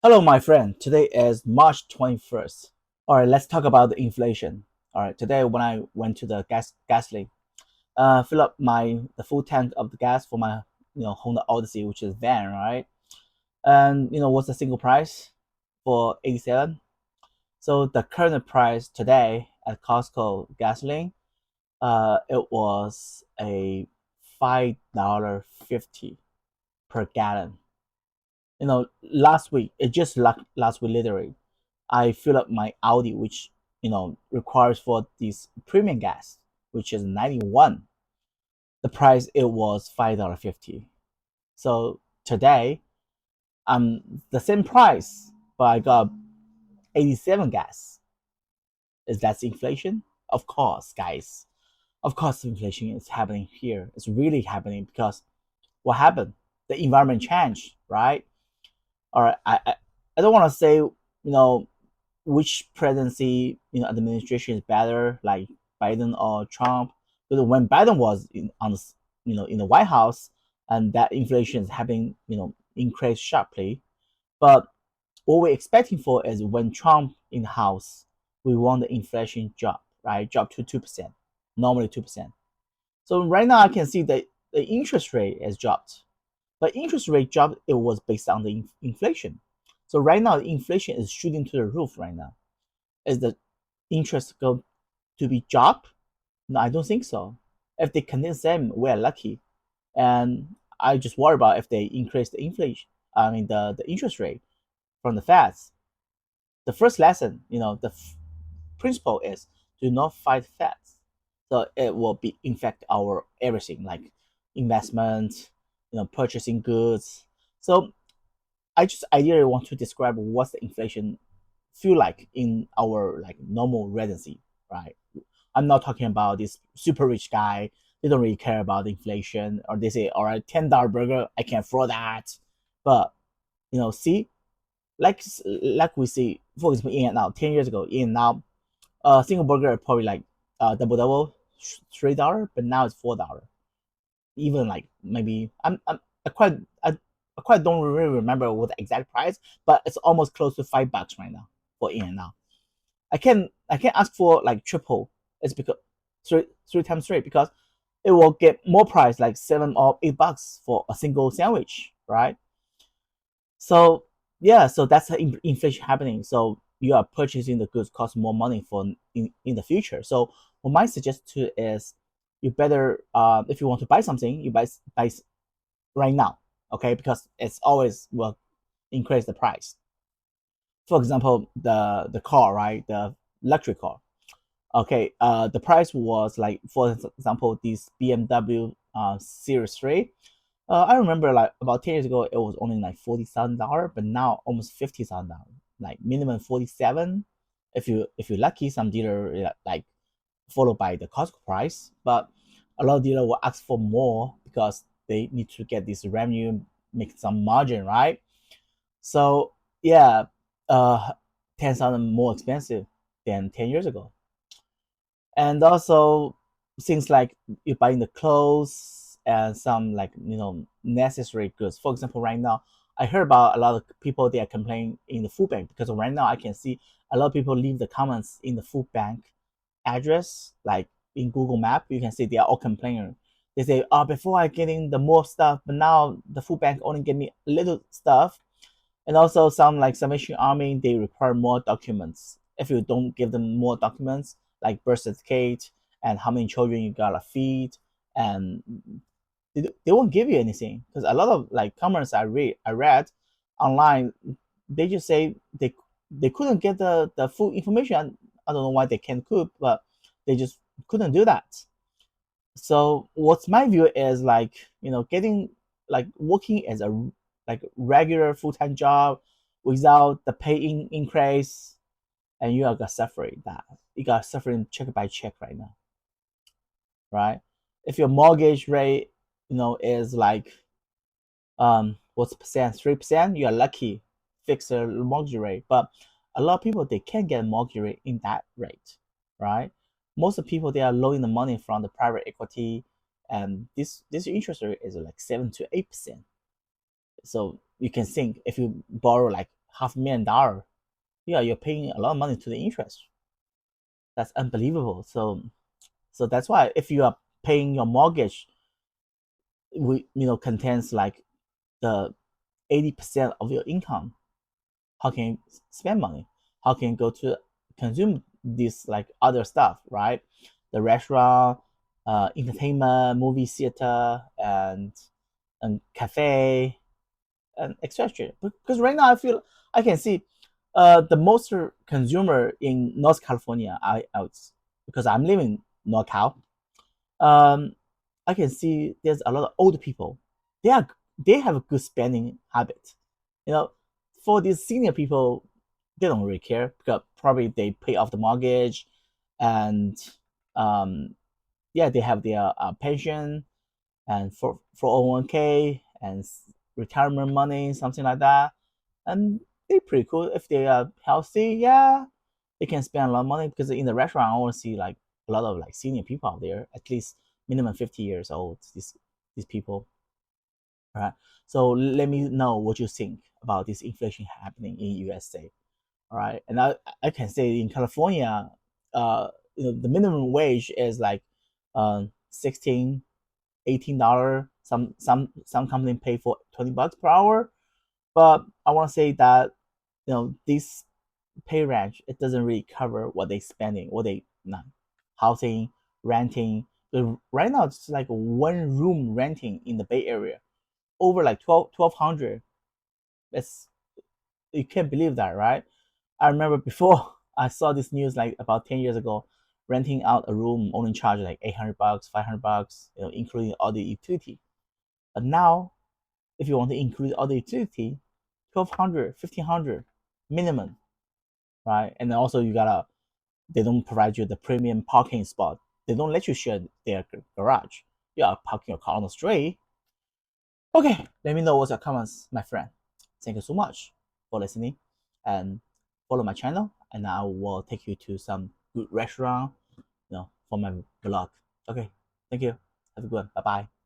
Hello, my friend. Today is March 21st. All right, let's talk about the inflation. All right, today when I went to the gasoline, fill up the full tank of the gas for my Honda Odyssey, which is van, right? And what's the single price for 87? So the current price today at Costco gasoline, it was a $5.50 per gallon. Last week, it just last week literally I fill up my Audi, which requires for this premium gas, which is 91. The price it was $5.50. So today the same price, but I got 87 gas. Is that inflation? Of course, guys. Of course, inflation is happening here. It's really happening because what happened? The environment changed, right? All right. I don't want to say which presidency administration is better, like Biden or Trump. Because when Biden was in the White House, and that inflation is having increased sharply. But what we're expecting for is when Trump in the House, we want the inflation drop, right? Drop to 2%, normally 2%. So right now I can see that the interest rate has dropped, but interest rate drop it was based on the inflation. So right now the inflation is shooting to the roof right now. Is the interest going to be dropped? No, I don't think so. If they continue the same, we're lucky. And I just worry about if they increase the inflation. I mean the interest rate from the Feds. The first lesson, the principle is do not fight Feds. So it will be infect our everything like investment, purchasing goods. So I just ideally want to describe what's the inflation feel like in our like normal residency, right? I'm not talking about this super rich guy. They don't really care about inflation, or they say, all right, $10 burger, I can afford that. But see, like we see, for example, in and out 10 years ago, in and out, a single burger probably like double $3, but now it's $4. Even like maybe I quite I quite don't really remember what the exact price, but it's almost close to $5 right now for in and out. I can ask for like triple. It's because three times three because it will get more price like $7 or $8 for a single sandwich, right? So yeah, so that's the inflation happening. So you are purchasing the goods cost more money for in the future. So what my suggestion is you better if you want to buy something, you buy right now, okay? Because it's always will increase the price. For example, the car, right? The luxury car. Okay, the price was like, for example, this BMW Series 3. I remember like about 10 years ago, it was only like $40,000, but now almost $50,000, like minimum 47. If you're lucky, some dealer like followed by the Costco price, but a lot of dealer will ask for more because they need to get this revenue, make some margin, right? So yeah, 10,000 more expensive than 10 years ago. And also things like you buying the clothes and some like necessary goods. For example, right now I heard about a lot of people they are complaining in the food bank because right now I can see a lot of people leave the comments in the food bank address, like in Google Map. You can see they are all complaining. They say, oh, before I getting the more stuff, but now the food bank only give me little stuff. And also some like Salvation Army, they require more documents. If you don't give them more documents, like birth certificate and how many children you gotta feed, and they won't give you anything. Because a lot of like comments I read online, they just say they couldn't get the full information. I don't know why they can't cook, but they just couldn't do that. So what's my view is like getting like working as a like regular full-time job without the pay increase, and you are gonna suffering that you got suffering check by check right now, right? If your mortgage rate is like what's percent 3%, you are lucky fix a mortgage rate. But a lot of people they can't get a mortgage rate in that rate, right? Most of the people they are loaning the money from the private equity, and this interest rate is like 7 to 8%. So you can think if you borrow like $500,000. Yeah, you're paying a lot of money to the interest. That's unbelievable. So that's why if you are paying your mortgage, we contains like the 80% of your income. How can you spend money? How can you go to consume this like other stuff, right? The restaurant, entertainment, movie theater, and cafe, and etc. Because right now I feel I can see the most consumer in North California. Because I'm living in NorCal. Um, I can see there's a lot of old people. They have a good spending habit. You know, for these senior people, they don't really care because probably they pay off the mortgage, and um, yeah, they have their pension and for 401k and retirement money, something like that, and they're pretty cool if they are healthy. Yeah, they can spend a lot of money because in the restaurant I want to see like a lot of like senior people out there, at least minimum 50 years old. These people, right? So let me know what you think about this inflation happening in USA. All right, and I can say in California, uh, the minimum wage is like 16 $18. Some company pay for $20 per hour, but I want to say that this pay range, it doesn't really cover what they spending, what they not housing, renting. Right now it's like one room renting in the Bay Area over like 1200. That's You can't believe that, right? I remember before I saw this news like about 10 years ago, renting out a room only charge like $800, $500, including all the utility. But now, if you want to include all the utility, 1200, 1500 minimum, right? And then also they don't provide you the premium parking spot. They don't let you share their garage. You are parking your car on the street. Okay, let me know what's your comments, my friend. Thank you so much for listening, and follow my channel, and I will take you to some good restaurant, for my vlog. Okay, thank you. Have a good one. Bye bye.